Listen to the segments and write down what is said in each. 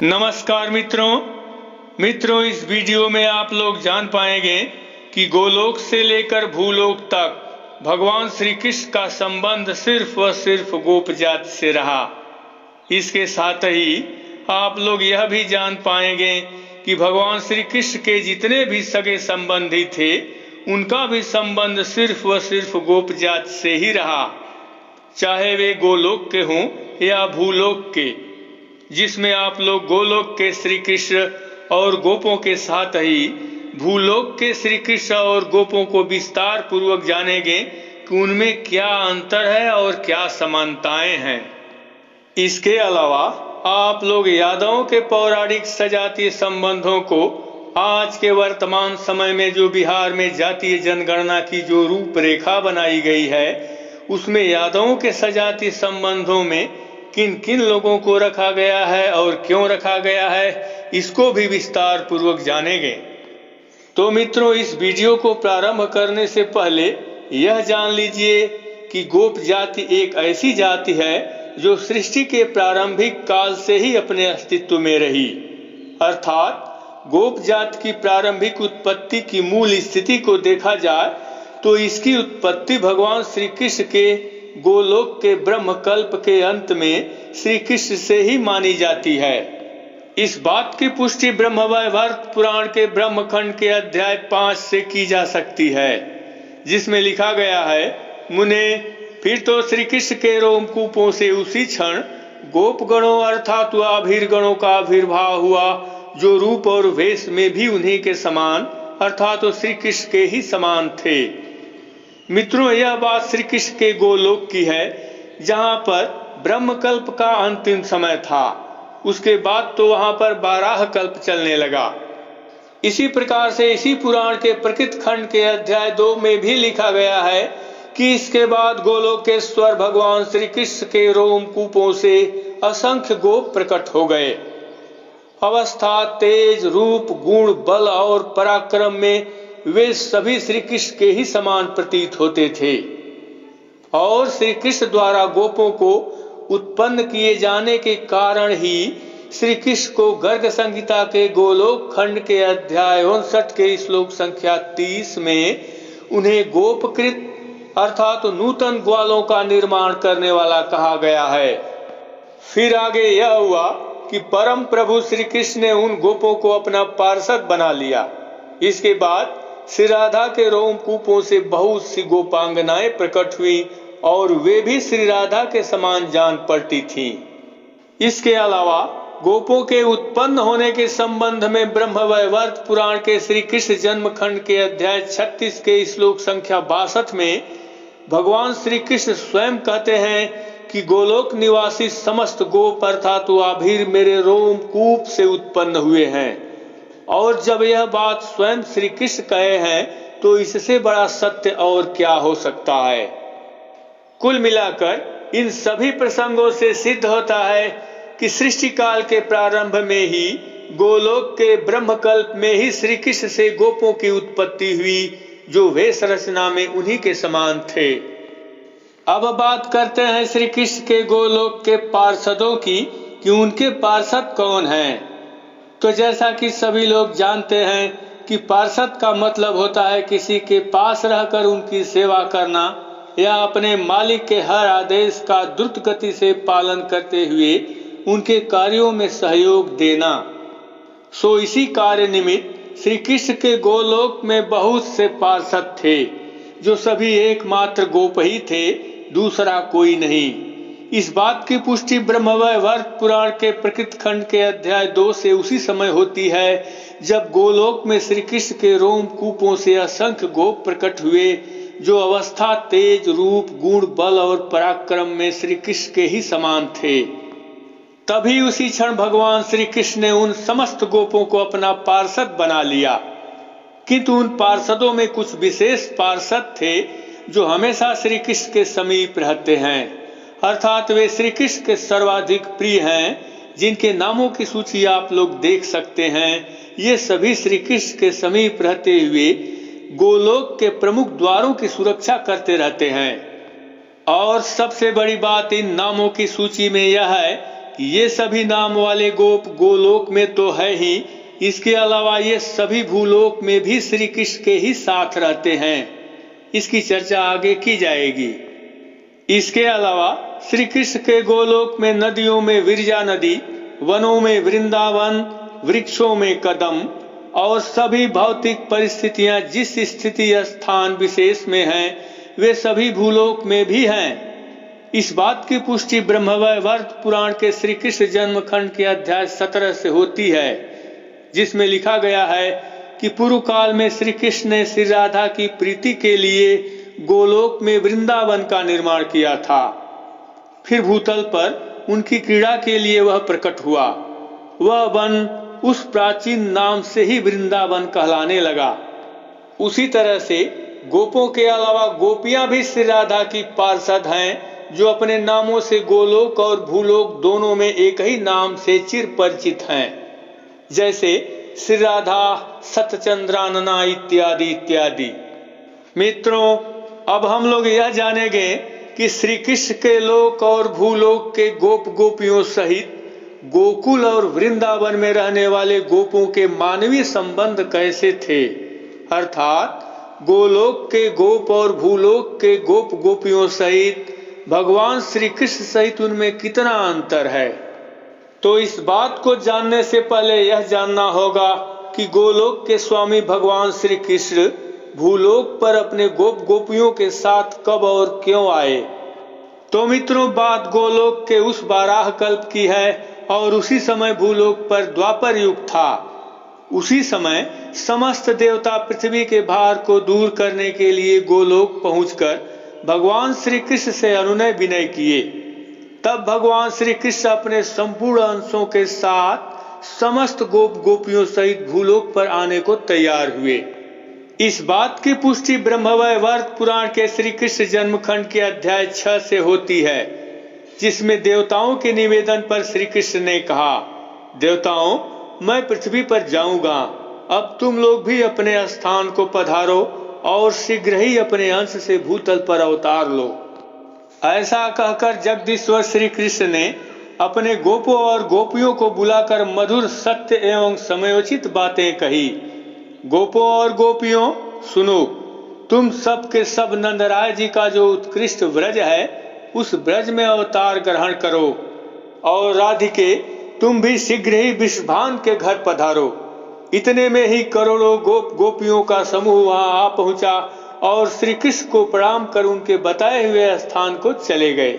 नमस्कार मित्रों, इस वीडियो में आप लोग जान पाएंगे कि गोलोक से लेकर भूलोक तक भगवान श्री कृष्ण का संबंध सिर्फ व सिर्फ गोप जाति से रहा। इसके साथ ही आप लोग यह भी जान पाएंगे कि भगवान श्री कृष्ण के जितने भी सगे संबंधी थे उनका भी संबंध सिर्फ व सिर्फ गोप जाति से ही रहा, चाहे वे गोलोक के हों या भूलोक के, जिसमें आप लोग गोलोक के श्री कृष्ण और गोपों के साथ ही भूलोक के श्री कृष्ण और गोपों को विस्तार पूर्वक जानेंगे कि उनमें क्या अंतर है और क्या समानताएं हैं। इसके अलावा आप लोग यादवों के पौराणिक सजातीय संबंधों को आज के वर्तमान समय में जो बिहार में जातीय जनगणना की जो रूपरेखा बनाई गई है उसमें यादवों के सजातीय संबंधों में किन किन लोगों को रखा गया है और क्यों रखा गया है, इसको भी विस्तार पूर्वक जानेंगे। तो मित्रों, इस वीडियो को प्रारंभ करने से पहले यह जान लीजिए कि गोप जाति एक ऐसी जाति है जो सृष्टि के प्रारंभिक काल से ही अपने अस्तित्व में रही। अर्थात गोप जाति की प्रारंभिक उत्पत्ति की मूल स्थिति को देखा जाए तो इसकी उत्पत्ति भगवान श्री कृष्ण के गोलोक के ब्रह्मकल्प के अंत में श्री कृष्ण से ही मानी जाती है। इस बात की पुष्टि ब्रह्मवैवर्त पुराण के ब्रह्मखंड के अध्याय 5 से की जा सकती है, जिसमें लिखा गया है, मुने फिर तो श्री कृष्ण के रोमकूपों से उसी क्षण गोप गणों अर्थात आभीर गणों का आविर्भाव हुआ, जो रूप और वेश में भी उन्हीं के समान अर्थात श्री कृष्ण के ही समान थे। मित्रों, यह बात श्री कृष्ण के गोलोक की है, जहां पर ब्रह्मकल्प का अंतिम समय था। उसके बाद तो वहां पर 12 कल्प चलने लगा। इसी प्रकार से इसी पुराण के प्रकृत खंड के अध्याय 2 में भी लिखा गया है कि इसके बाद गोलोकेश्वर भगवान श्री कृष्ण के रोमकूपों से असंख्य गोप प्रकट हो गए। अवस्था, तेज, रूप, गुण, बल और पराक्रम में वे सभी श्री कृष्ण के ही समान प्रतीत होते थे और श्री कृष्ण द्वारा गोपों को उत्पन्न किए जाने के कारण ही श्री कृष्ण को गर्ग संहिता के गोलोक खंड के अध्याय 59 के श्लोक संख्या 30 में उन्हें गोपकृत अर्थात नूतन ग्वालों का निर्माण करने वाला कहा गया है। फिर आगे यह हुआ कि परम प्रभु श्री कृष्ण ने उन गोपों को अपना पार्षद बना लिया। इसके बाद श्री राधा के रोमकूपों से बहुत सी गोपांगनाएं प्रकट हुई और वे भी श्री राधा के समान जान पड़ती थीं। इसके अलावा गोपों के उत्पन्न होने के संबंध में ब्रह्मवैवर्त पुराण के श्री कृष्ण जन्म खंड के अध्याय 36 के श्लोक संख्या 62 में भगवान श्री कृष्ण स्वयं कहते हैं कि गोलोक निवासी समस्त गोप अर्थात आभीर मेरे रोमकूप से उत्पन्न हुए हैं। और जब यह बात स्वयं श्री कृष्ण कहे हैं तो इससे बड़ा सत्य और क्या हो सकता है। कुल मिलाकर इन सभी प्रसंगों से सिद्ध होता है कि सृष्टि काल के प्रारंभ में ही गोलोक के ब्रह्मकल्प में ही श्री कृष्ण से गोपों की उत्पत्ति हुई, जो वेश रचना में उन्हीं के समान थे। अब बात करते हैं श्री कृष्ण के गोलोक के पार्षदों की कि उनके पार्षद कौन हैं। तो जैसा कि सभी लोग जानते हैं कि पार्षद का मतलब होता है किसी के पास रहकर उनकी सेवा करना या अपने मालिक के हर आदेश का द्रुत गति से पालन करते हुए उनके कार्यों में सहयोग देना। सो इसी कार्य निमित्त श्री कृष्ण के गोलोक में बहुत से पार्षद थे, जो सभी एकमात्र गोप ही थे, दूसरा कोई नहीं। इस बात की पुष्टि ब्रह्मवैवर्त पुराण के प्रकृत खंड के अध्याय 2 से उसी समय होती है जब गोलोक में श्री कृष्ण के रोमकूपों से असंख्य गोप प्रकट हुए, जो अवस्था, तेज, रूप, गुण, बल और पराक्रम में श्री कृष्ण के ही समान थे। तभी उसी क्षण भगवान श्री कृष्ण ने उन समस्त गोपों को अपना पार्षद बना लिया। किंतु उन पार्षदों में कुछ विशेष पार्षद थे जो हमेशा श्री कृष्ण के समीप रहते हैं, अर्थात वे श्री कृष्ण के सर्वाधिक प्रिय हैं, जिनके नामों की सूची आप लोग देख सकते हैं। ये सभी श्री कृष्ण के समीप रहते हुए गोलोक के प्रमुख द्वारों की सुरक्षा करते रहते हैं। और सबसे बड़ी बात इन नामों की सूची में यह है ये सभी नाम वाले गोप गोलोक में तो है ही, इसके अलावा ये सभी भूलोक में भी श्री कृष्ण के ही साथ रहते हैं। इसकी चर्चा आगे की जाएगी। इसके अलावा श्री कृष्ण के गोलोक में नदियों में विरजा नदी, वनों में वृंदावन, वृक्षों में कदम और सभी भौतिक परिस्थितियां जिस स्थिति स्थान विशेष में हैं, वे सभी भूलोक में भी हैं। इस बात की पुष्टि ब्रह्मवैवर्त पुराण के श्री कृष्ण जन्म खंड के अध्याय 17 से होती है, जिसमें लिखा गया है कि पूर्व काल में श्री कृष्ण ने श्री राधा की प्रीति के लिए गोलोक में वृंदावन का निर्माण किया था। फिर भूतल पर उनकी क्रीड़ा के लिए वह प्रकट हुआ। वह वन उस प्राचीन नाम से ही वृंदावन कहलाने लगा। उसी तरह से गोपों के अलावा गोपियां भी श्री राधा की पार्षद हैं, जो अपने नामों से गोलोक और भूलोक दोनों में एक ही नाम से चिर परिचित हैं, जैसे श्री राधा, सतचंद्रानना इत्यादि इत्यादि। मित्रों, अब हम लोग यह जानेंगे कि श्री कृष्ण के लोक और भूलोक के गोप गोपियों सहित गोकुल और वृंदावन में रहने वाले गोपों के मानवीय संबंध कैसे थे, अर्थात गोलोक के गोप और भूलोक के गोप गोपियों सहित भगवान श्री कृष्ण सहित उनमें कितना अंतर है। तो इस बात को जानने से पहले यह जानना होगा कि गोलोक के स्वामी भगवान श्री कृष्ण भूलोक पर अपने गोप गोपियों के साथ कब और क्यों आए। तो मित्रों, बात गोलोक के उस बाराह कल्प की है और उसी समय भूलोक पर द्वापर युग था। उसी समय समस्त देवता पृथ्वी के भार को दूर करने के लिए गोलोक पहुंचकर भगवान श्री कृष्ण से अनुनय विनय किए। तब भगवान श्री कृष्ण अपने संपूर्ण अंशों के साथ समस्त गोप गोपियों सहित भूलोक पर आने को तैयार हुए। इस बात की पुष्टि ब्रह्मवैवर्त पुराण के श्री कृष्ण जन्मखंड के अध्याय 6 से होती है, जिसमें देवताओं के निवेदन पर श्री कृष्ण ने कहा, देवताओं, मैं पृथ्वी पर जाऊंगा, अब तुम लोग भी अपने स्थान को पधारो और शीघ्र ही अपने अंश से भूतल पर अवतार लो। ऐसा कहकर जगदीश्वर श्री कृष्ण ने अपने गोपों और गोपियों को बुलाकर मधुर, सत्य एवं समयोचित बातें कही। गोपों और गोपियों, सुनो, तुम सब के सब नंदराय जी का जो उत्कृष्ट व्रज है, उस व्रज में अवतार ग्रहण करो। और राधिके, तुम भी शीघ्र ही विषभान के घर पधारो। इतने में ही करोड़ों गोप गोपियों का समूह वहां आ पहुंचा और श्री कृष्ण को प्रणाम कर उनके बताए हुए स्थान को चले गए।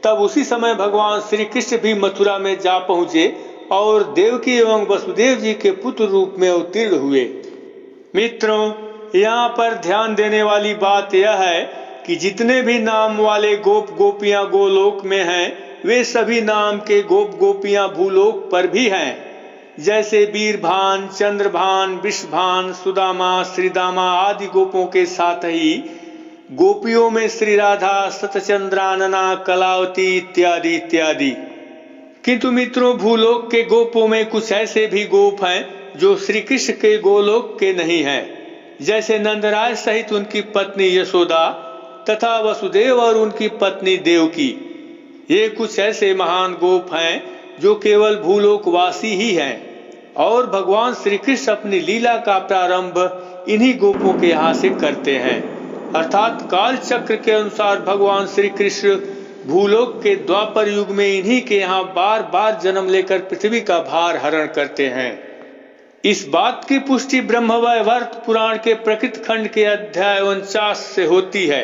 तब उसी समय भगवान श्री कृष्ण भी मथुरा में जा पहुंचे और देवकी एवं वसुदेव जी के पुत्र रूप में अवतीर्ण हुए। मित्रों, यहाँ पर ध्यान देने वाली बात यह है कि जितने भी नाम वाले गोप गोपियां गोलोक में हैं, वे सभी नाम के गोप गोपियां भूलोक पर भी हैं। जैसे वीरभान, चंद्रभान, विषभान, सुदामा, श्रीदामा आदि गोपों के साथ ही गोपियों में श्री राधा, सतचंद्रानना, कलावती इत्यादि इत्यादि। किंतु मित्रों, भूलोक के गोपों में कुछ ऐसे भी गोप हैं जो श्री कृष्ण के गोलोक के नहीं हैं, जैसे नंदराय सहित उनकी पत्नी यशोदा तथा वसुदेव और उनकी पत्नी देवकी। ये कुछ ऐसे महान गोप हैं जो केवल भूलोकवासी ही हैं, और भगवान श्री कृष्ण अपनी लीला का प्रारंभ इन्हीं गोपों के यहाँ से करते हैं। अर्थात काल चक्र के अनुसार भगवान श्री कृष्ण भूलोक के द्वापर युग में इन्हीं के यहाँ बार बार जन्म लेकर पृथ्वी का भार हरण करते हैं। इस बात की पुष्टि ब्रह्मवैवर्त पुराण के प्रकृत खंड के अध्याय 49 से होती है,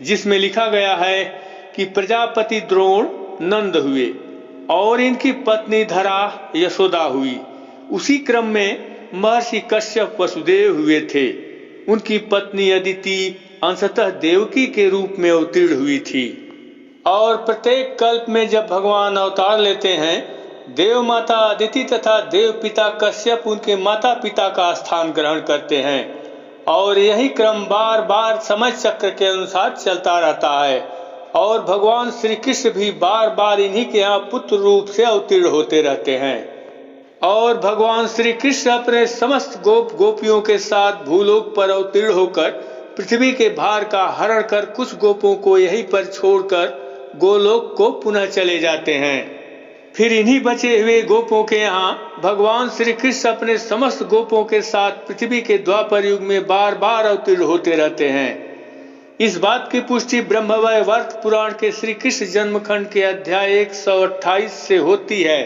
जिसमें लिखा गया है कि प्रजापति द्रोण नंद हुए और इनकी पत्नी धरा यशोदा हुई। उसी क्रम में महर्षि कश्यप वसुदेव हुए थे। उनकी पत्नी अदिति अंशतः देवकी के रूप में अवतीर्ण हुई थी। और प्रत्येक कल्प में जब भगवान अवतार लेते हैं, देव माता अदिति तथा देव पिता कश्यप उनके माता पिता का स्थान ग्रहण करते हैं, और यही क्रम बार बार समय चक्र के अनुसार चलता रहता है। और भगवान श्री कृष्ण भी बार बार इन्हीं के यहाँ पुत्र रूप से अवतीर्ण होते रहते हैं। और भगवान श्री कृष्ण अपने समस्त गोप गोपियों के साथ भूलोक पर अवतीर्ण होकर पृथ्वी के भार का हरण कर कुछ गोपों को यहीं पर छोड़कर गोलोक को पुनः चले जाते हैं। फिर इन्हीं बचे हुए गोपों के यहाँ भगवान श्री कृष्ण अपने समस्त गोपों के साथ पृथ्वी के द्वापर युग में बार बार अवतीर्ण होते रहते हैं। इस बात की पुष्टि ब्रह्मवैवर्त पुराण के श्री कृष्ण जन्मखंड के अध्याय 128 से होती है,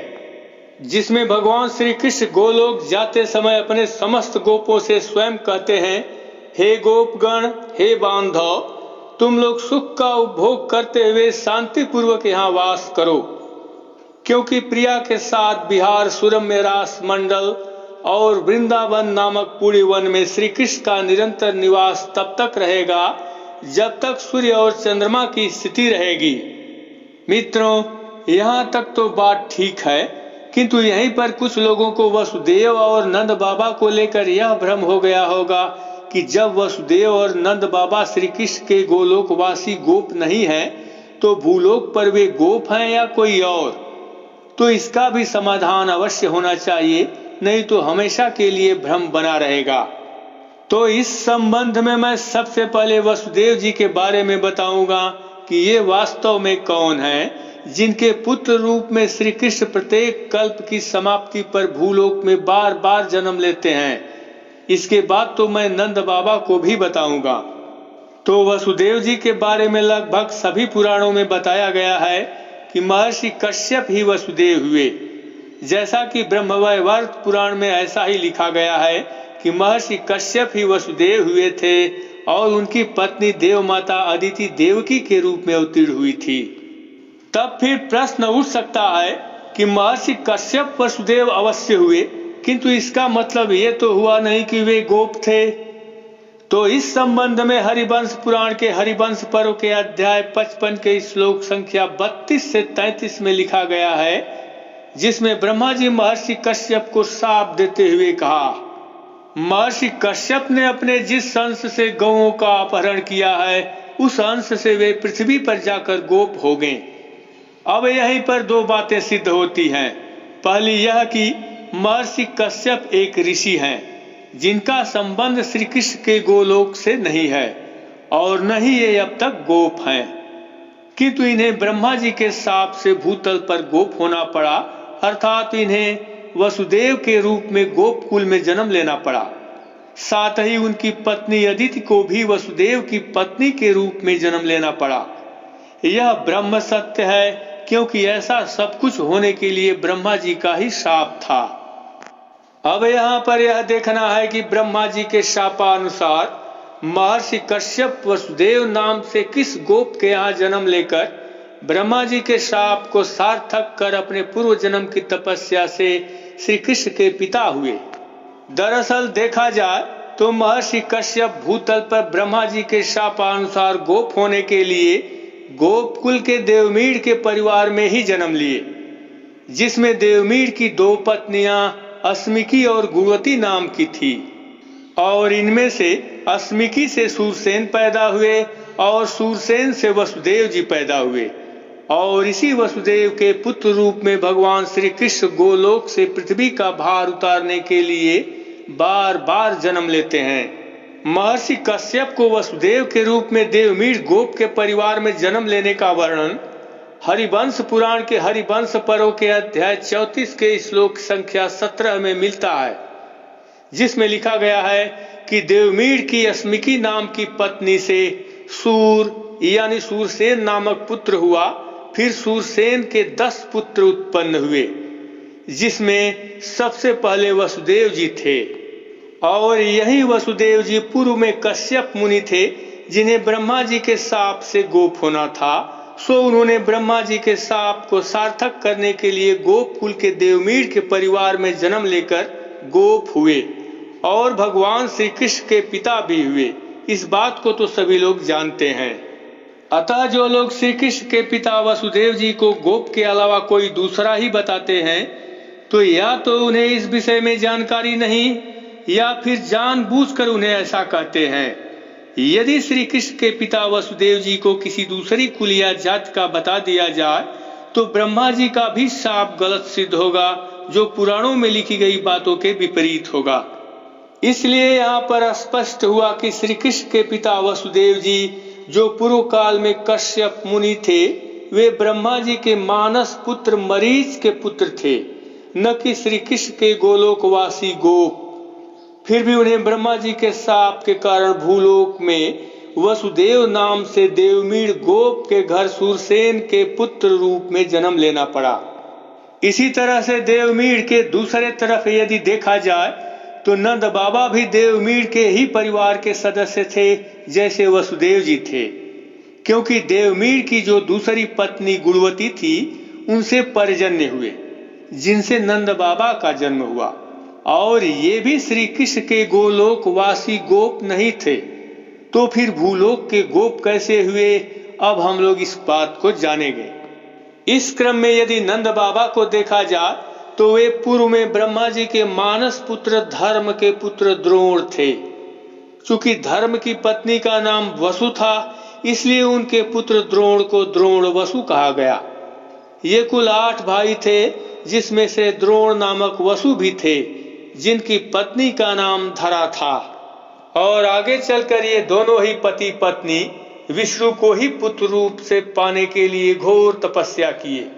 जिसमें भगवान श्री कृष्ण गोलोक जाते समय अपने समस्त गोपों से स्वयं कहते हैं, हे गोपगण, हे बांधव, तुम लोग सुख का उपभोग करते हुए शांति पूर्वक यहाँ वास करो, क्योंकि प्रिया के साथ बिहार सुरम्य रास मंडल और वृंदावन नामक पूरी वन में श्री कृष्ण का निरंतर निवास तब तक रहेगा जब तक सूर्य और चंद्रमा की स्थिति रहेगी। मित्रों, यहाँ तक तो बात ठीक है, किंतु यहीं पर कुछ लोगों को वसुदेव और नंद बाबा को लेकर यह भ्रम हो गया होगा कि जब वसुदेव और नंद बाबा श्री कृष्ण के गोलोकवासी गोप नहीं है तो भूलोक पर वे गोप हैं या कोई और। तो इसका भी समाधान अवश्य होना चाहिए, नहीं तो हमेशा के लिए भ्रम बना रहेगा। तो इस संबंध में मैं सबसे पहले वसुदेव जी के बारे में बताऊंगा कि ये वास्तव में कौन हैं, जिनके पुत्र रूप में श्री कृष्ण प्रत्येक कल्प की समाप्ति पर भूलोक में बार बार जन्म लेते हैं। इसके बाद तो मैं नंद बाबा को भी बताऊंगा। तो वसुदेव जी के बारे में लगभग सभी पुराणों में बताया गया है कि महर्षि कश्यप ही वसुदेव हुए। जैसा कि ब्रह्मवैवर्त पुराण में ऐसा ही लिखा गया है कि महर्षि कश्यप ही वसुदेव हुए थे और उनकी पत्नी देव माता अदिति देवकी के रूप में अवतीर्ण हुई थी। तब फिर प्रश्न उठ सकता है कि महर्षि कश्यप वसुदेव अवश्य हुए, किंतु इसका मतलब ये तो हुआ नहीं कि वे गोप थे। तो इस संबंध में हरिवंश पुराण के हरिवंश पर्व के अध्याय 55 के श्लोक संख्या 32 से 33 में लिखा गया है, जिसमें ब्रह्मा जी महर्षि कश्यप को शाप देते हुए कहा, महर्षि कश्यप ने अपने जिस अंश से गौओं का अपहरण किया है उस अंश से वे पृथ्वी पर जाकर गोप हो गए। अब यहीं पर दो बातें सिद्ध होती हैं। पहली यह कि महर्षि कश्यप एक ऋषि हैं जिनका संबंध श्री कृष्ण के गोलोक से नहीं है और न ही ये अब तक गोप हैं, किंतु इन्हें ब्रह्मा जी के शाप से भूतल पर गोप होना पड़ा, अर्थात इन्हें वसुदेव के रूप में गोप कुल में जन्म लेना पड़ा। साथ ही उनकी पत्नी अदिति को भी वसुदेव की पत्नी के रूप में जन्म लेना पड़ा। यह ब्रह्म सत्य है, क्योंकि ऐसा सब कुछ होने के लिए ब्रह्मा जी का ही शाप था। अब यहाँ पर यह देखना है कि ब्रह्मा जी के शापानुसार महर्षि कश्यप वसुदेव नाम से किस गोप के यहाँ जन्म लेकर ब्रह्मा जी के शाप को सार्थक कर अपने पूर्व जन्म की तपस्या से श्री कृष्ण के पिता हुए। दरअसल देखा जाए तो महर्षि कश्यप भूतल पर ब्रह्मा जी के शापानुसार गोप होने के लिए गोपकुल के देवमीड़ के परिवार में ही जन्म लिए, जिसमें देवमीड़ की दो पत्नियां अस्मिकी और गुणवती नाम की थी, और इनमें से अस्मिकी से सूरसेन पैदा हुए और सूरसेन से वसुदेव जी पैदा हुए, और इसी वसुदेव के पुत्र रूप में भगवान श्री कृष्ण गोलोक से पृथ्वी का भार उतारने के लिए बार बार जन्म लेते हैं। महर्षि कश्यप को वसुदेव के रूप में देवमीड़ गोप के परिवार में जन्म लेने का वर्णन हरिवंश पुराण के हरिवंश पर्व के अध्याय 34 के श्लोक संख्या 17 में मिलता है, जिसमें लिखा गया है कि देवमीड़ की अस्मिकी नाम की पत्नी से सूर यानी सूरसेन नामक पुत्र हुआ। फिर सूरसेन के 10 पुत्र उत्पन्न हुए, जिसमें सबसे पहले वसुदेव जी थे, और यही वसुदेव जी पूर्व में कश्यप मुनि थे जिन्हें ब्रह्मा जी के शाप से गोप होना था। सो उन्होंने ब्रह्मा जी के शाप को सार्थक करने के लिए गोप कुल के देवमीड़ के परिवार में जन्म लेकर गोप हुए और भगवान श्री कृष्ण के पिता भी हुए। इस बात को तो सभी लोग जानते हैं। अतः जो लोग श्री कृष्ण के पिता वसुदेव जी को गोप के अलावा कोई दूसरा ही बताते हैं, तो या तो उन्हें इस विषय में जानकारी नहीं या फिर जानबूझकर उन्हें ऐसा कहते हैं। यदि श्री कृष्ण के पिता वसुदेव जी को किसी दूसरी कुल या जात का बता दिया जाए तो ब्रह्मा जी का भी शाप गलत सिद्ध होगा, जो पुराणों में लिखी गई बातों के विपरीत होगा। इसलिए यहाँ पर स्पष्ट हुआ कि श्री कृष्ण के पिता वसुदेव जी जो पूर्व काल में कश्यप मुनि थे, वे ब्रह्मा जी के मानस पुत्र मरीच के पुत्र थे, न कि श्री कृष्ण के गोलोकवासी गोप। फिर भी उन्हें ब्रह्मा जी के शाप के कारण भूलोक में वसुदेव नाम से देवमीड़ गोप के घर सूरसेन के पुत्र रूप में जन्म लेना पड़ा। इसी तरह से देवमीड़ के दूसरे तरफ यदि देखा जाए तो नंद बाबा भी देवमीड़ के ही परिवार के सदस्य थे जैसे वसुदेव जी थे, क्योंकि देवमीड़ की जो दूसरी पत्नी गुणवती थी उनसे परजन्य हुए, जिनसे नंद बाबा का जन्म हुआ। और ये भी श्री कृष्ण के गोलोकवासी गोप नहीं थे, तो फिर भूलोक के गोप कैसे हुए, अब हम लोग इस बात को जानेंगे। इस क्रम में यदि नंद बाबा को देखा जाए तो वे पूर्व में ब्रह्मा जी के मानस पुत्र धर्म के पुत्र द्रोण थे। चूंकि धर्म की पत्नी का नाम वसु था, इसलिए उनके पुत्र द्रोण को द्रोण वसु कहा गया। ये कुल 8 भाई थे, जिसमें से द्रोण नामक वसु भी थे, जिनकी पत्नी का नाम धरा था। और आगे चलकर ये दोनों ही पति पत्नी विष्णु को ही पुत्र रूप से पाने के लिए घोर तपस्या किए।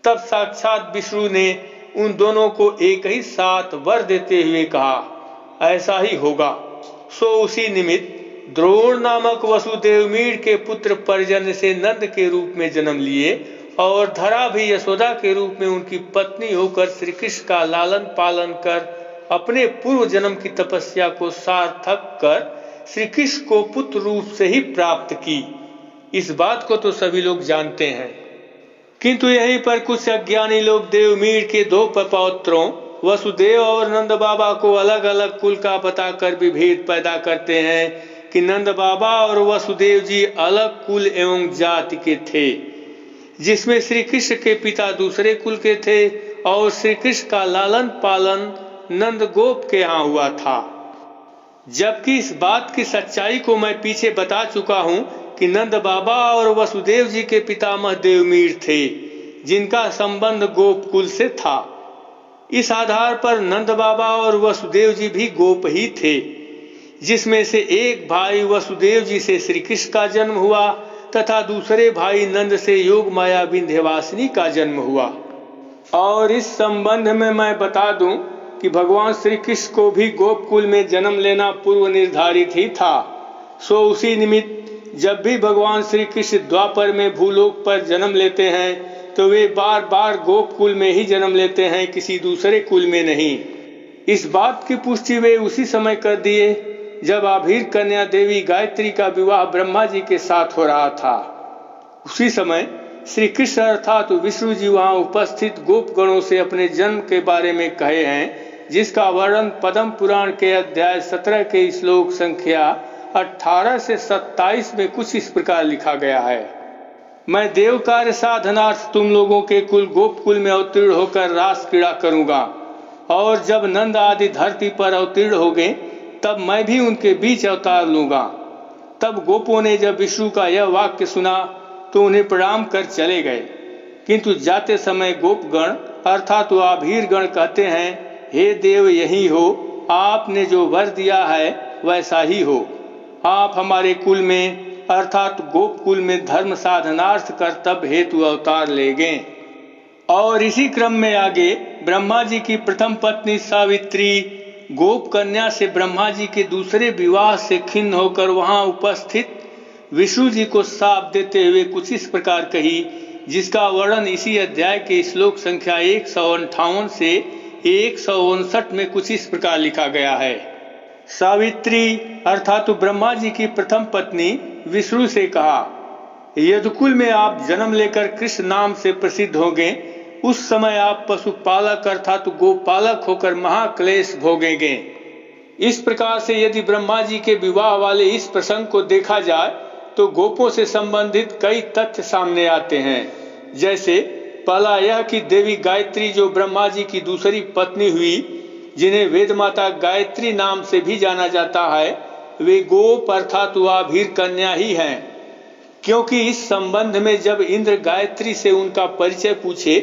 तब साक्षात विष्णु ने उन दोनों को एक ही साथ वर देते हुए कहा, ऐसा ही होगा। सो उसी निमित्त द्रोण नामक वसुदेवमीड़ के पुत्र पर्जन्य से नंद के रूप में जन्म लिए और धरा भी यशोदा के रूप में उनकी पत्नी होकर श्री कृष्ण का लालन पालन कर अपने पूर्व जन्म की तपस्या को सार्थक कर श्री कृष्ण को पुत्र रूप से ही प्राप्त की। इस बात को तो सभी लोग जानते हैं, किंतु यहीं पर कुछ अज्ञानी लोग देवमीड़ के 2 पौत्रों वसुदेव और नंद बाबा को अलग अलग कुल का बताकर विभेद पैदा करते हैं कि नंद बाबा और वसुदेव जी अलग कुल एवं जाति के थे, जिसमें श्री कृष्ण के पिता दूसरे कुल के थे और श्री कृष्ण का लालन पालन नंद गोप के यहाँ हुआ था। जबकि इस बात की सच्चाई को मैं पीछे बता चुका हूँ कि नंद बाबा और वसुदेव जी के पितामह देवमीड़ थे, जिनका संबंध गोप कुल से था। इस आधार पर नंद बाबा और वसुदेव जी भी गोप ही थे, जिसमें से एक भाई वसुदेव जी से श्री कृष्ण का जन्म हुआ तथा दूसरे भाई नंद से योग माया विंध्यवासिनी का जन्म हुआ। और इस संबंध में मैं बता दूं कि भगवान श्री कृष्ण को भी गोपकुल में जन्म लेना पूर्व निर्धारित ही था। सो उसी निमित्त जब भी भगवान श्री कृष्ण द्वापर में भूलोक पर जन्म लेते हैं तो वे बार बार गोपकुल में ही जन्म लेते हैं, किसी दूसरे कुल में नहीं। इस बात की पुष्टि वे उसी समय कर दिए जब आभीर कन्या देवी गायत्री का विवाह ब्रह्मा जी के साथ हो रहा था। उसी समय श्री कृष्ण अर्थात विष्णु जी वहां उपस्थित गोप गणों से अपने जन्म के बारे में कहे हैं, जिसका वर्णन पद्म पुराण के अध्याय 17 के श्लोक संख्या 18 से 27 में कुछ इस प्रकार लिखा गया है। मैं देव कार्य साधनार्थ तुम लोगों के कुल गोपकुल में अवतीर्ण होकर रास क्रीड़ा करूंगा, और जब नंद आदि धरती पर अवतीर्ण हो गए तब मैं भी उनके बीच अवतार लूंगा। तब गोपों ने जब विष्णु का यह वाक्य सुना तो उन्हें प्रणाम कर चले गए, किंतु जाते समय गोपगण अर्थात आभीर गण कहते हैं, हे देव यही हो, आपने जो वर दिया है वैसा ही हो। आप हमारे कुल में अर्थात गोपकुल में धर्म साधनार्थ कर्तव्य हेतु अवतार ले गए। और इसी क्रम में आगे ब्रह्मा जी की प्रथम पत्नी सावित्री गोप कन्या से ब्रह्मा जी के दूसरे विवाह से खिन्न होकर वहां उपस्थित विष्णु जी को शाप देते हुए कुछ इस प्रकार कही, जिसका वर्णन इसी अध्याय के श्लोक संख्या 158 से 159 में कुछ इस प्रकार लिखा गया है। सावित्री अर्थात ब्रह्मा जी की प्रथम पत्नी विष्णु से कहा, यदुकुल में आप जन्म लेकर कृष्ण नाम से प्रसिद्ध होंगे, उस समय आप पशुपालक अर्थात गोपालक होकर महाक्लेश भोगेंगे। इस प्रकार से यदि ब्रह्मा जी के विवाह वाले इस प्रसंग को देखा जाए तो गोपों से संबंधित कई तथ्य सामने आते हैं। जैसे पहला यह कि देवी गायत्री जो ब्रह्मा जी की दूसरी पत्नी हुई, जिन्हें वेद माता गायत्री नाम से भी जाना जाता है, वे गोप अर्थात आभीर कन्या ही हैं, क्योंकि इस संबंध में जब इंद्र गायत्री से उनका परिचय पूछे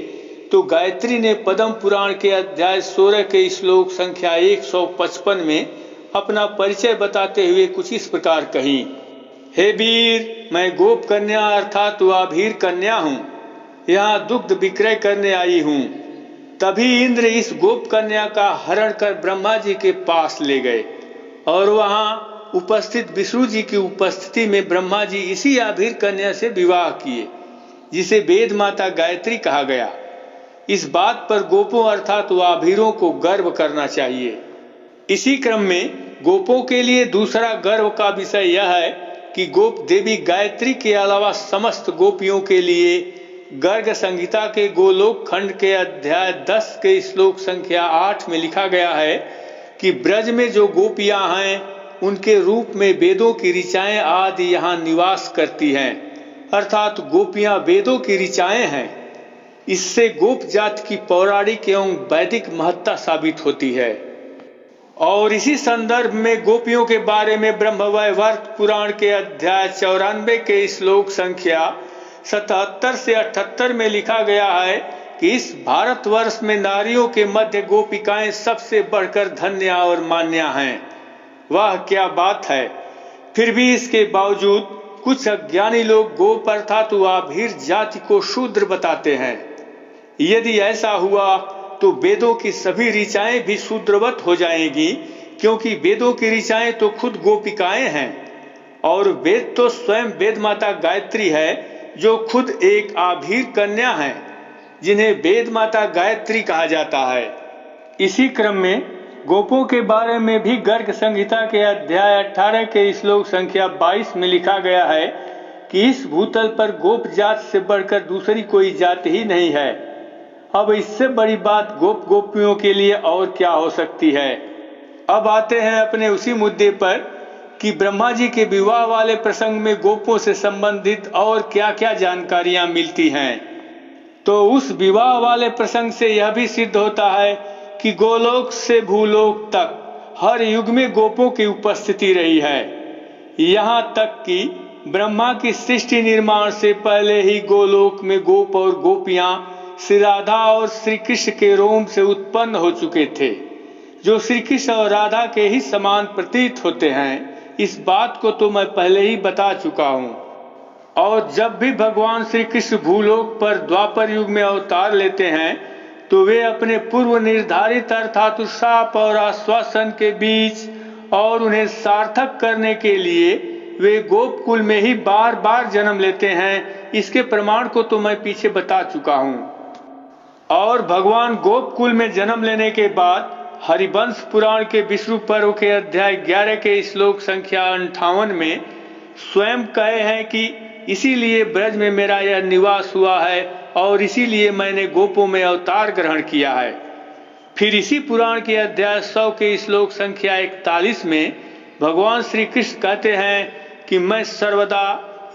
तो गायत्री ने पद्म पुराण के अध्याय 16 के श्लोक संख्या 155 में अपना परिचय बताते हुए कुछ इस प्रकार कही, हे वीर, मैं गोप कन्या अर्थात आभीर कन्या हूँ, यहाँ दुग्ध विक्रय करने आई हूँ। तभी इंद्र इस गोप कन्या का हरण कर ब्रह्मा जी के पास ले गए और वहाँ उपस्थित विष्णु जी की उपस्थिति में ब्रह्मा जी इसी आभीर कन्या से विवाह किए, जिसे वेद माता गायत्री कहा गया। इस बात पर गोपों अर्थात आभीरों को गर्व करना चाहिए। इसी क्रम में गोपों के लिए दूसरा गर्व का विषय यह है कि गोप देवी गायत्री के अलावा समस्त गोपियों के लिए गर्ग संहिता के गोलोक खंड के अध्याय 10 के श्लोक संख्या 8 में लिखा गया है कि ब्रज में जो गोपियां हैं उनके रूप में वेदों की ऋचाएं आदि यहाँ निवास करती हैं, अर्थात गोपियां वेदों की ऋचाएं हैं। इससे गोप जाति की पौराणिक एवं वैदिक महत्ता साबित होती है। और इसी संदर्भ में गोपियों के बारे में ब्रह्मवैवर्त पुराण के अध्याय 94 के श्लोक संख्या 77 से 78 में लिखा गया है कि इस भारतवर्ष में नारियों के मध्य गोपिकाएं सबसे बढ़कर धन्य और मान्या हैं। वाह क्या बात है! फिर भी इसके बावजूद कुछ अज्ञानी लोग गोप अर्थात आभीर जाति को शूद्र बताते हैं। यदि ऐसा हुआ तो वेदों की सभी ऋचाएं भी शूद्रवत हो जाएंगी, क्योंकि वेदों की ऋचाएं तो खुद गोपिकाएं हैं और वेद तो स्वयं वेद माता गायत्री है, जो खुद एक आभीर कन्या है, जिन्हें वेद माता गायत्री कहा जाता है। इसी क्रम में गोपों के बारे में भी गर्ग संहिता के अध्याय 18 के श्लोक संख्या 22 में लिखा गया है कि इस भूतल पर गोप जात से बढ़कर दूसरी कोई जाति ही नहीं है। अब इससे बड़ी बात गोप गोपियों के लिए और क्या हो सकती है। अब आते हैं अपने उसी मुद्दे पर कि ब्रह्मा जी के विवाह वाले प्रसंग में गोपों से संबंधित और क्या क्या जानकारियां मिलती हैं। तो उस विवाह वाले प्रसंग से यह भी सिद्ध होता है कि गोलोक से भूलोक तक हर युग में गोपों की उपस्थिति रही है। यहाँ तक कि ब्रह्मा की सृष्टि निर्माण से पहले ही गोलोक में गोप और गोपियां श्री राधा और श्री कृष्ण के रोम से उत्पन्न हो चुके थे, जो श्री कृष्ण और राधा के ही समान प्रतीत होते हैं। इस बात को तो मैं पहले ही बता चुका हूँ। और जब भी भगवान श्री कृष्ण भूलोक पर द्वापर युग में अवतार लेते हैं तो वे अपने पूर्व निर्धारित अर्थात शाप और आश्वासन के बीच और उन्हें सार्थक करने के लिए वे गोप कुल में ही बार बार जन्म लेते हैं। इसके प्रमाण को तो मैं पीछे बता चुका हूँ। और भगवान गोप कुल में जन्म लेने के बाद हरिवंश पुराण के विष्णु पर्व के अध्याय 11 के श्लोक संख्या 58 में स्वयं कहे हैं कि इसीलिए ब्रज में मेरा यह निवास हुआ है और इसीलिए मैंने गोपों में अवतार ग्रहण किया है। फिर इसी पुराण के अध्याय 100 के श्लोक संख्या 41 में भगवान श्री कृष्ण कहते हैं कि मैं सर्वदा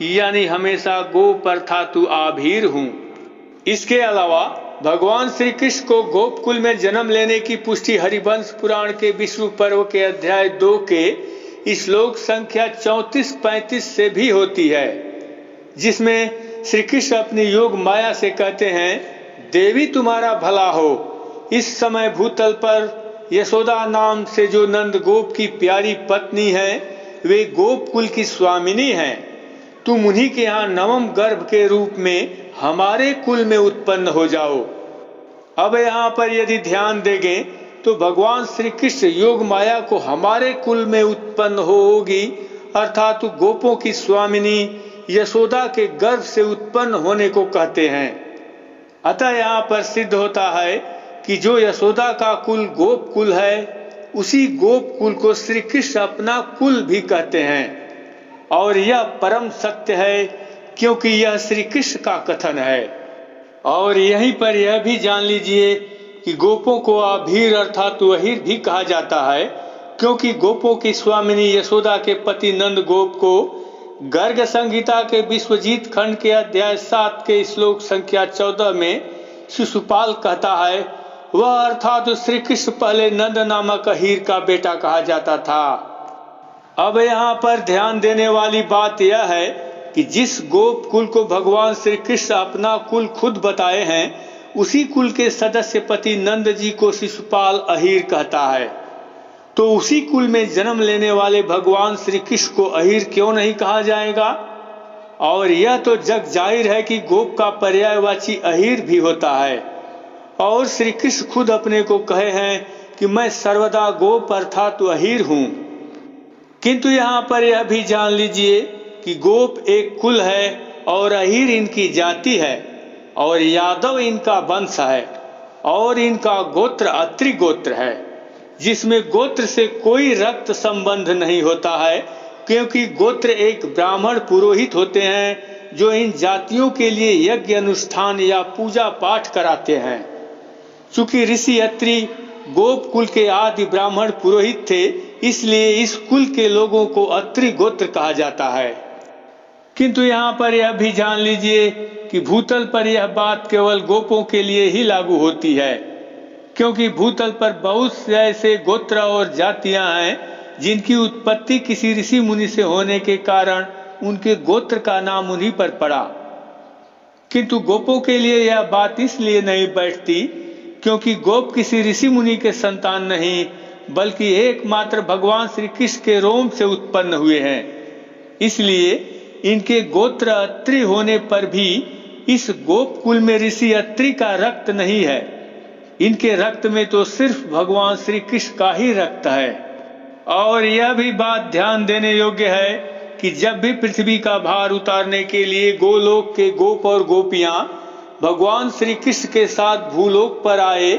यानी हमेशा गोप अर्थात आभीर हूँ। इसके अलावा भगवान श्री कृष्ण को गोपकुल में जन्म लेने की पुष्टि हरिवंश पुराण के विष्णु पर्व के अध्याय 2 के श्लोक संख्या 34-35 से भी होती है, जिसमें श्री कृष्ण अपनी योग माया से कहते हैं, देवी तुम्हारा भला हो। इस समय भूतल पर यशोदा नाम से जो नंद गोप की प्यारी पत्नी है वे गोपकुल की स्वामिनी हैं। तुम उन्हीं के यहाँ नवम गर्भ के रूप में हमारे कुल में उत्पन्न हो जाओ। अब यहाँ पर यदि ध्यान देंगे तो भगवान श्री कृष्ण योग माया को हमारे कुल में उत्पन्न होगी अर्थात गोपों की स्वामिनी यशोदा के गर्भ से उत्पन्न होने को कहते हैं। अतः यहाँ पर सिद्ध होता है कि जो यशोदा का कुल गोप कुल है उसी गोप कुल को श्री कृष्ण अपना कुल भी कहते हैं। और यह परम सत्य है, क्योंकि यह श्री कृष्ण का कथन है। और यहीं पर यह भी जान लीजिए कि गोपों को आभीर अर्थात वहीर भी कहा जाता है, क्योंकि गोपों की स्वामिनी यशोदा के पति नंद गोप को गर्ग संहिता के विश्वजीत खंड के अध्याय 7 के श्लोक संख्या 14 में शिशुपाल कहता है, वह अर्थात श्री कृष्ण पहले नंद नामक हीर का बेटा कहा जाता था। अब यहाँ पर ध्यान देने वाली बात यह है कि जिस गोप कुल को भगवान श्री कृष्ण अपना कुल खुद बताए हैं उसी कुल के सदस्य पति नंद जी को शिशुपाल अहीर कहता है। तो उसी कुल में जन्म लेने वाले भगवान श्री कृष्ण को अहीर क्यों नहीं कहा जाएगा? और यह तो जग जाहिर है कि गोप का पर्यायवाची अहीर भी होता है। और श्री कृष्ण खुद अपने को कहे हैं कि मैं सर्वदा गोप अर्थात अहीर हूं। किंतु यहाँ पर यह भी जान लीजिए कि गोप एक कुल है और अहीर इनकी जाति है और यादव इनका वंश है और इनका गोत्र अत्रि गोत्र है, जिसमें गोत्र से कोई रक्त संबंध नहीं होता है, क्योंकि गोत्र एक ब्राह्मण पुरोहित होते हैं जो इन जातियों के लिए यज्ञ अनुष्ठान या पूजा पाठ कराते हैं। चूंकि ऋषि अत्रि गोप कुल के आदि ब्राह्मण पुरोहित थे, इसलिए इस कुल के लोगों को अत्रि गोत्र कहा जाता है। किंतु यहाँ पर यह भी जान लीजिए कि भूतल पर यह बात केवल गोपों के लिए ही लागू होती है, क्योंकि भूतल पर बहुत से ऐसे गोत्र और जातियां हैं जिनकी उत्पत्ति किसी ऋषि मुनि से होने के कारण उनके गोत्र का नाम उन्हीं पर पड़ा। किंतु गोपों के लिए यह बात इसलिए नहीं बैठती क्योंकि गोप किसी ऋषि मुनि के संतान नहीं, बल्कि एकमात्र भगवान श्री कृष्ण के रोम से उत्पन्न हुए हैं। इसलिए इनके गोत्र अत्रि होने पर भी इस गोप कुल में ऋषि अत्रि का रक्त नहीं है। इनके रक्त में तो सिर्फ भगवान श्री कृष्ण का ही रक्त है। और यह भी बात ध्यान देने योग्य है कि जब भी पृथ्वी का भार उतारने के लिए गोलोक के गोप और गोपियां भगवान श्री कृष्ण के साथ भूलोक पर आए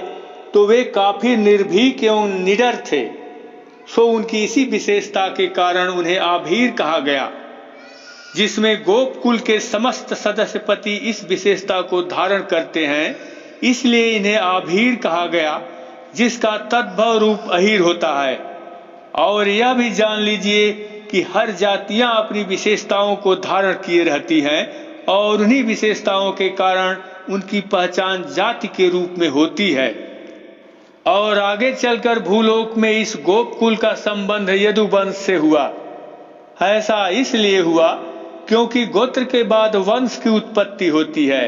तो वे काफी निर्भीक एवं निडर थे। सो उनकी इसी विशेषता के कारण उन्हें आभीर कहा गया, जिसमें गोप कुल के समस्त सदस्यपति इस विशेषता को धारण करते हैं, इसलिए इन्हें आभीर कहा गया, जिसका तद्भव रूप अहीर होता है। और यह भी जान लीजिए कि हर जातियां अपनी विशेषताओं को धारण किए रहती हैं और उन्हीं विशेषताओं के कारण उनकी पहचान जाति के रूप में होती है। और आगे चलकर भूलोक में इस गोप कुल का संबंध यदुवंश से हुआ। ऐसा इसलिए हुआ क्योंकि गोत्र के बाद वंश की उत्पत्ति होती है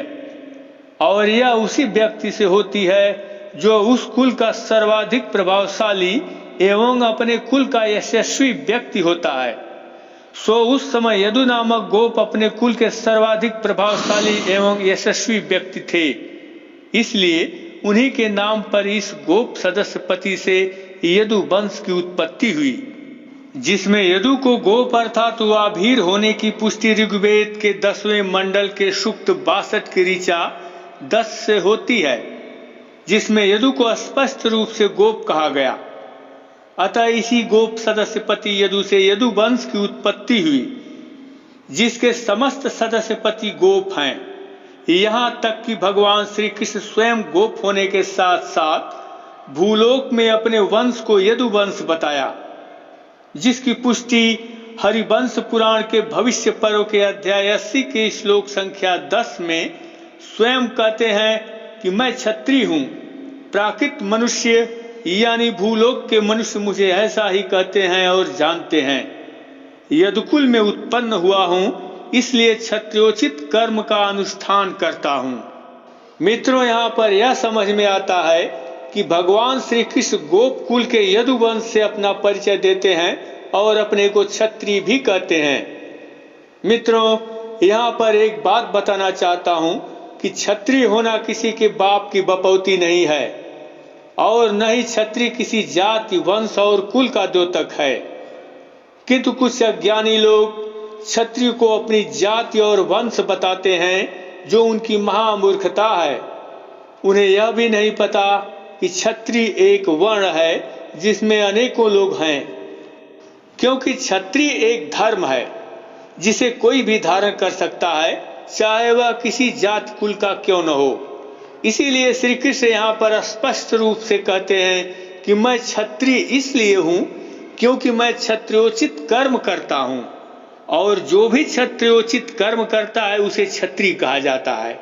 और यह उसी व्यक्ति से होती है जो उस कुल का सर्वाधिक प्रभावशाली एवं अपने कुल का यशस्वी व्यक्ति होता है। सो उस समय यदु नामक गोप अपने कुल के सर्वाधिक प्रभावशाली एवं यशस्वी व्यक्ति थे, इसलिए उन्हीं के नाम पर इस गोप सदस्यपति से यदु वंश की उत्पत्ति हुई, जिसमें यदु को गोप अर्थात आभीर होने की पुष्टि ऋग्वेद के 10वें मंडल के सूक्त 62 की ऋचा 10 से होती है, जिसमें यदु को स्पष्ट रूप से गोप कहा गया। अतः इसी गोप सदस्यपति यदु से यदु वंश की उत्पत्ति हुई, जिसके समस्त सदस्यपति गोप हैं। यहाँ तक कि भगवान श्री कृष्ण स्वयं गोप होने के साथ साथ भूलोक में अपने वंश को यदु वंश बताया, जिसकी पुष्टि हरिवंश पुराण के भविष्य पर्व के अध्याय 80 के श्लोक संख्या 10 में स्वयं कहते हैं कि मैं क्षत्रिय हूँ। प्राकृत मनुष्य यानी भूलोक के मनुष्य मुझे ऐसा ही कहते हैं और जानते हैं। यदुकुल में उत्पन्न हुआ हूँ, इसलिए क्षत्रियोचित कर्म का अनुष्ठान करता हूँ। मित्रों, यहाँ पर यह समझ में आता है कि भगवान श्री कृष्ण गोप कुल के यदुवंश से अपना परिचय देते हैं और अपने को क्षत्रिय भी कहते हैं। मित्रों, यहाँ पर एक बात बताना चाहता हूँ कि क्षत्रिय होना किसी के बाप की बपौती नहीं है और न ही क्षत्रिय किसी जाति, वंश और कुल का द्योतक है। किंतु कुछ अज्ञानी लोग क्षत्रिय को अपनी जाति और वंश बताते हैं, जो उनकी महामूर्खता है। उन्हें यह भी नहीं पता कि क्षत्रिय एक वर्ण है जिसमें अनेकों लोग हैं, क्योंकि क्षत्रिय एक धर्म है जिसे कोई भी धारण कर सकता है, चाहे वह किसी जाति कुल का क्यों न हो। इसीलिए श्री कृष्ण यहाँ पर स्पष्ट रूप से कहते हैं कि मैं क्षत्रिय इसलिए हूँ क्योंकि मैं क्षत्रियोचित कर्म करता हूँ, और जो भी क्षत्रियोचित कर्म करता है उसे क्षत्रिय कहा जाता है।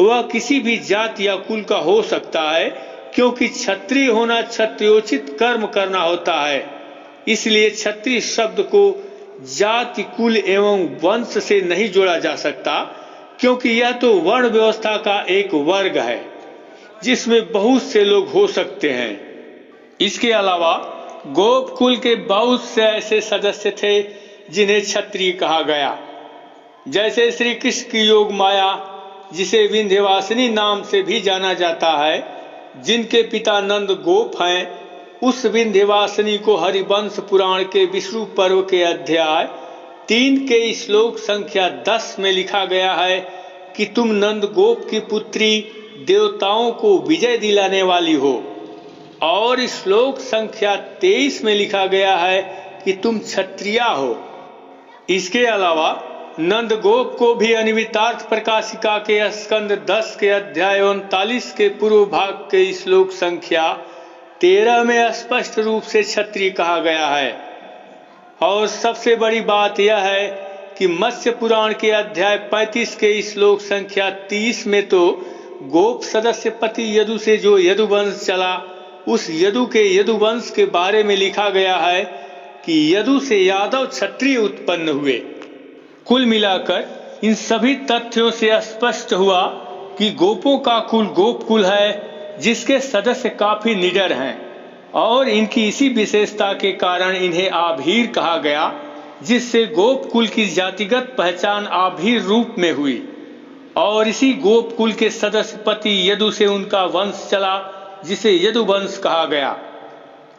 वह किसी भी जाति या कुल का हो सकता है, क्योंकि क्षत्रिय होना क्षत्रियोचित कर्म करना होता है। इसलिए क्षत्रिय शब्द को जाति, कुल एवं वंश से नहीं जोड़ा जा सकता, क्योंकि यह तो वर्ण व्यवस्था का एक वर्ग है जिसमें बहुत से लोग हो सकते हैं। इसके अलावा गोपकुल के बहुत से ऐसे सदस्य थे जिन्हें क्षत्रिय कहा गया। जैसे श्री कृष्ण की योग माया, जिसे विंध्यवासिनी नाम से भी जाना जाता है, जिनके पिता नंद गोप हैं, उस विंध्यवासिनी को हरिवंश पुराण के विष्णु पर्व के अध्याय 3 के श्लोक संख्या 10 में लिखा गया है कि तुम नंद गोप की पुत्री देवताओं को विजय दिलाने वाली हो। और श्लोक संख्या 23 में लिखा गया है कि तुम क्षत्रिया हो। इसके अलावा नंद गोप को भी अनिमितार्थ प्रकाशिका के स्कंद 10 के अध्याय 39 के पूर्व भाग के श्लोक संख्या 13 में स्पष्ट रूप से क्षत्रिय कहा गया है। और सबसे बड़ी बात यह है कि मत्स्य पुराण के अध्याय 35 के श्लोक संख्या 30 में तो गोप सदस्य पति यदु से जो यदुवंश चला, उस यदु के यदुवंश के बारे में लिखा गया है कि यदु से यादव क्षत्रिय उत्पन्न हुए। कुल मिलाकर इन सभी तथ्यों से स्पष्ट हुआ कि गोपों का कुल गोपकुल है, जिसके सदस्य काफी निडर हैं और इनकी इसी विशेषता के कारण इन्हें आभीर कहा गया, जिससे गोपकुल की जातिगत पहचान आभीर रूप में हुई। और इसी गोपकुल के सदस्य पति यदु से उनका वंश चला, जिसे यदुवंश कहा गया,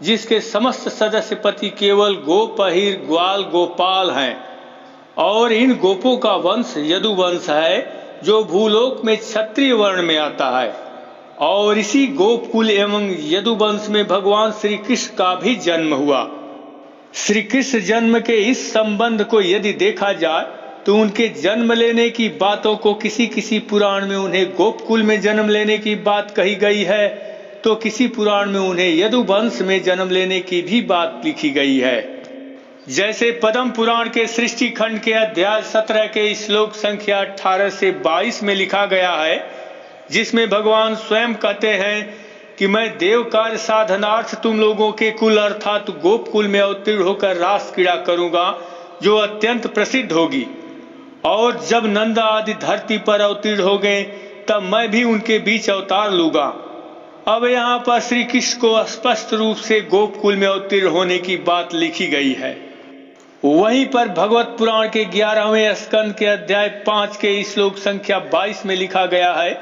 जिसके समस्त सदस्य पति केवल गोप, अहिर, ग्वाल, गोपाल हैं। और इन गोपों का वंश यदुवंश है, जो भूलोक में क्षत्रिय वर्ण में आता है। और इसी गोपकुल एवं यदुवंश में भगवान श्री कृष्ण का भी जन्म हुआ। श्री कृष्ण जन्म के इस संबंध को यदि देखा जाए तो उनके जन्म लेने की बातों को किसी किसी पुराण में उन्हें गोपकुल में जन्म लेने की बात कही गई है, तो किसी पुराण में उन्हें यदुवंश में जन्म लेने की भी बात लिखी गई है। जैसे पद्म पुराण के सृष्टि खंड के अध्याय 17 के श्लोक संख्या 18 से 22 में लिखा गया है, जिसमें भगवान स्वयं कहते हैं कि मैं देव कार्य साधनार्थ तुम लोगों के कुल अर्थात गोपकुल में अवतीर्ण होकर रास क्रीड़ा करूंगा, जो अत्यंत प्रसिद्ध होगी। और जब नंद आदि धरती पर अवतीर्ण हो गए, तब मैं भी उनके बीच अवतार लूंगा। अब यहाँ पर श्री कृष्ण को स्पष्ट रूप से गोपकुल में अवतीर्ण होने की बात लिखी गई है। वहीं पर भगवत पुराण के 11वें स्कंद के अध्याय 5 के श्लोक संख्या 22 में लिखा गया है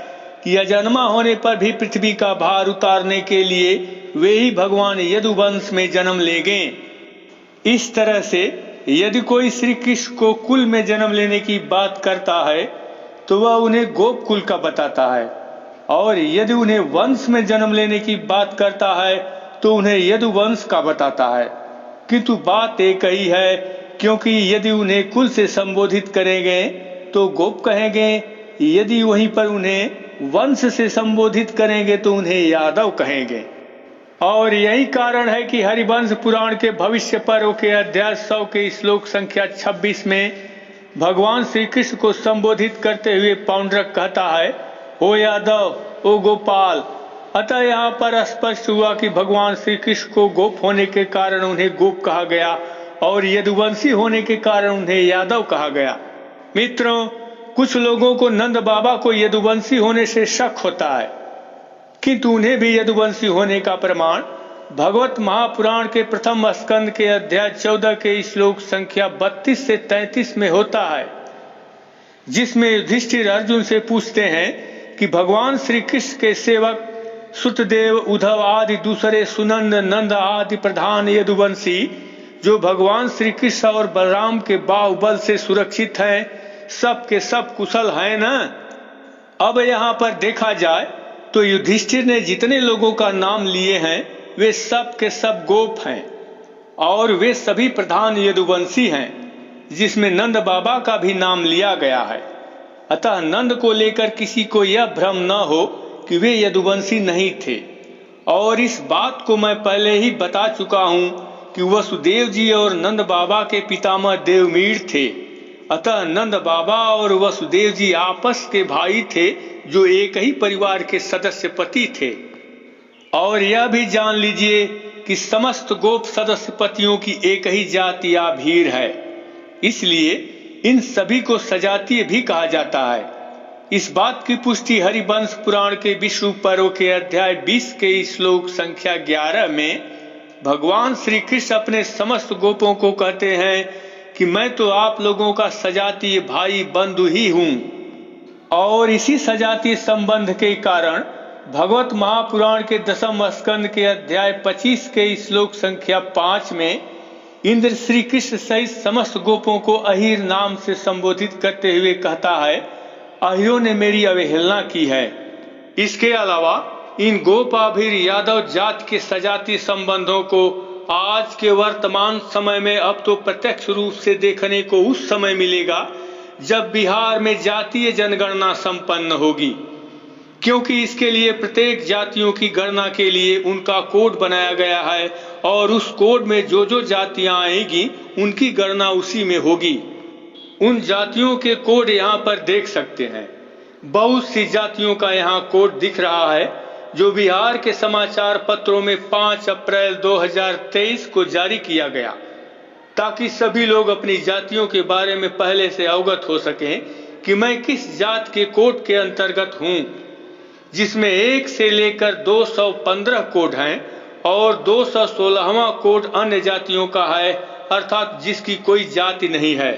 कि अजन्मा होने पर भी पृथ्वी का भार उतारने के लिए वे ही भगवान यदुवंश में जन्म लेंगे। इस तरह से यदि कोई श्री कृष्ण को कुल में जन्म लेने की बात करता है तो वह उन्हें गोपकुल का बताता है, और यदि उन्हें वंश में जन्म लेने की बात करता है तो उन्हें यदुवंश का बताता है। किंतु बात एक ही है, क्योंकि यदि उन्हें कुल से संबोधित करेंगे तो गोप कहेंगे, यदि वहीं पर उन्हें वंश से संबोधित करेंगे तो उन्हें यादव कहेंगे। और यही कारण है कि हरिवंश पुराण के भविष्य पर्व के अध्याय 100 के श्लोक संख्या 26 में भगवान श्री कृष्ण को संबोधित करते हुए पौंड्रक कहता है, ओ यादव, ओ गोपाल। अतः यहाँ पर स्पष्ट हुआ कि भगवान श्री कृष्ण को गोप होने के कारण उन्हें गोप कहा गया और यदुवंशी होने के कारण उन्हें यादव कहा गया। मित्रों, कुछ लोगों को नंद बाबा को यदुवंशी होने से शक होता है, किंतु उन्हें भी यदुवंशी होने का प्रमाण भगवत महापुराण के प्रथम स्कंद के अध्याय 14 के श्लोक संख्या 32 से 33 में होता है, जिसमें युधिष्ठिर अर्जुन से पूछते हैं कि भगवान श्री कृष्ण के सेवक सुतदेव, उद्धव आदि दूसरे सुनंद, नंद आदि प्रधान यदुवंशी जो भगवान श्री कृष्ण और बलराम के बाहुबल से सुरक्षित हैं, सब के सब कुशल हैं न? अब यहाँ पर देखा जाए तो युधिष्ठिर ने जितने लोगों का नाम लिए हैं वे सब के सब गोप हैं और वे सभी प्रधान यदुवंशी हैं, जिसमें नंद बाबा का भी नाम लिया गया है। अतः नंद को लेकर किसी को यह भ्रम न हो कि वे यदुवंशी नहीं थे। और इस बात को मैं पहले ही बता चुका हूँ कि वसुदेव जी और नंद बाबा के पितामह देवमीर थे। अतः नंद बाबा और वसुदेव जी आपस के भाई थे, जो एक ही परिवार के सदस्य पति थे। और यह भी जान लीजिए कि समस्त गोप सदस्य पतियों की एक ही जाति या भीड़ है, इसलिए इन सभी को सजातीय भी कहा जाता है। इस बात की पुष्टि हरिवंश पुराण के विष्णु पर्व के अध्याय 20 के श्लोक संख्या 11 में भगवान श्री कृष्ण अपने समस्त गोपों को कहते हैं कि मैं तो आप लोगों का सजातीय भाई बंधु ही हूँ। और इसी सजातीय संबंध के कारण भगवत महापुराण के 10वें स्कंद के अध्याय 25 के श्लोक संख्या 5 में इंद्र श्री कृष्ण सहित समस्त गोपों को अहीर नाम से संबोधित करते हुए कहता है, अहीरों ने मेरी अवहेलना की है। इसके अलावा इन गोपाभीर यादव जात के सजातीय संबंधों को आज के वर्तमान समय में अब तो प्रत्यक्ष रूप से देखने को उस समय मिलेगा जब बिहार में जातीय जनगणना संपन्न होगी, क्योंकि इसके लिए प्रत्येक जातियों की गणना के लिए उनका कोड बनाया गया है और उस कोड में जो जो जातियां आएगी उनकी गणना उसी में होगी। उन जातियों के कोड यहाँ पर देख सकते हैं। बहुत सी जातियों का यहाँ कोड दिख रहा है जो बिहार के समाचार पत्रों में 5 अप्रैल 2023 को जारी किया गया, ताकि सभी लोग अपनी जातियों के बारे में पहले से अवगत हो सकें कि मैं किस जात के कोड के अंतर्गत हूँ, जिसमें 1 से लेकर 215 कोड हैं और 216वां कोड अन्य जातियों का है, अर्थात जिसकी कोई जाति नहीं है।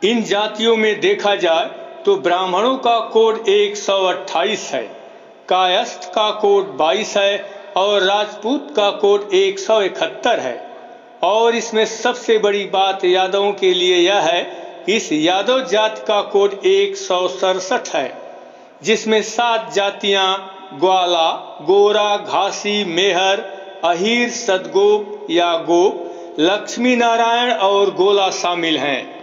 इन जातियों में देखा जाए तो ब्राह्मणों का कोड 128 है, कायस्थ का कोड 22 है और राजपूत का कोड 171 है। और इसमें सबसे बड़ी बात यादवों के लिए यह है कि इस यादव जाति का कोड 167 है, जिसमें 7 जातियां ग्वाला, गोरा, घासी, मेहर, अहीर, सदगोप या गोप, लक्ष्मी नारायण और गोला शामिल हैं।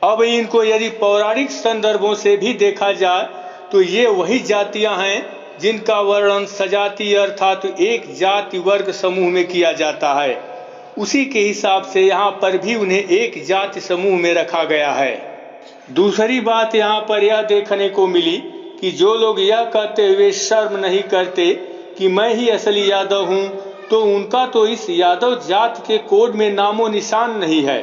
अब इनको यदि पौराणिक संदर्भों से भी देखा जाए तो ये वही जातियां हैं जिनका वर्णन सजातीय अर्थात एक जाति वर्ग समूह में किया जाता है। उसी के हिसाब से यहाँ पर भी उन्हें एक जाति समूह में रखा गया है। दूसरी बात यहाँ पर यह देखने को मिली कि जो लोग यह कहते हुए शर्म नहीं करते कि मैं ही असली यादव हूँ, तो उनका तो इस यादव जात के कोड में नामो निशान नहीं है।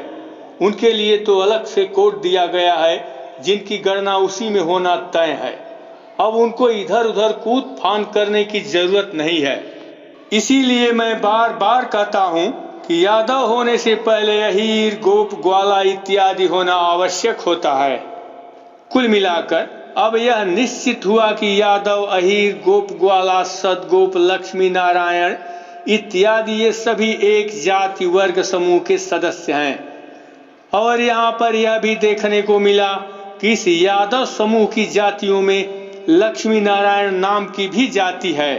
उनके लिए तो अलग से कोड दिया गया है जिनकी गणना उसी में होना तय है। अब उनको इधर उधर कूद फान करने की जरूरत नहीं है। इसीलिए मैं बार बार कहता हूँ कि यादव होने से पहले अहीर, गोप, ग्वाला इत्यादि होना आवश्यक होता है। कुल मिलाकर अब यह निश्चित हुआ कि यादव, अहीर, गोप, ग्वाला, सदगोप, लक्ष्मी नारायण इत्यादि ये सभी एक जाति वर्ग समूह के सदस्य हैं। और यहाँ पर यह भी देखने को मिला कि इस यादव समूह की जातियों में लक्ष्मी नारायण नाम की भी जाति है।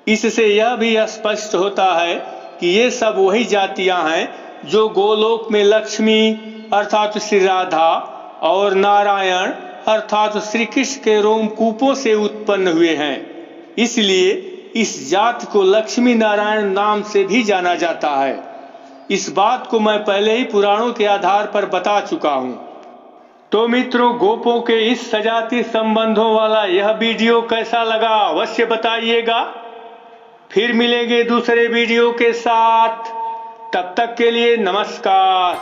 इससे यह भी स्पष्ट होता है कि ये सब वही जातियां हैं जो गोलोक में लक्ष्मी अर्थात श्री राधा और नारायण अर्थात श्री कृष्ण के रोमकूपों से उत्पन्न हुए हैं। इसलिए इस जात को लक्ष्मी नारायण नाम से भी जाना जाता है। इस बात को मैं पहले ही पुराणों के आधार पर बता चुका हूँ। तो मित्रों, गोपों के इस सजातीय संबंधों वाला यह वीडियो कैसा लगा अवश्य बताइएगा। फिर मिलेंगे दूसरे वीडियो के साथ। तब तक के लिए नमस्कार।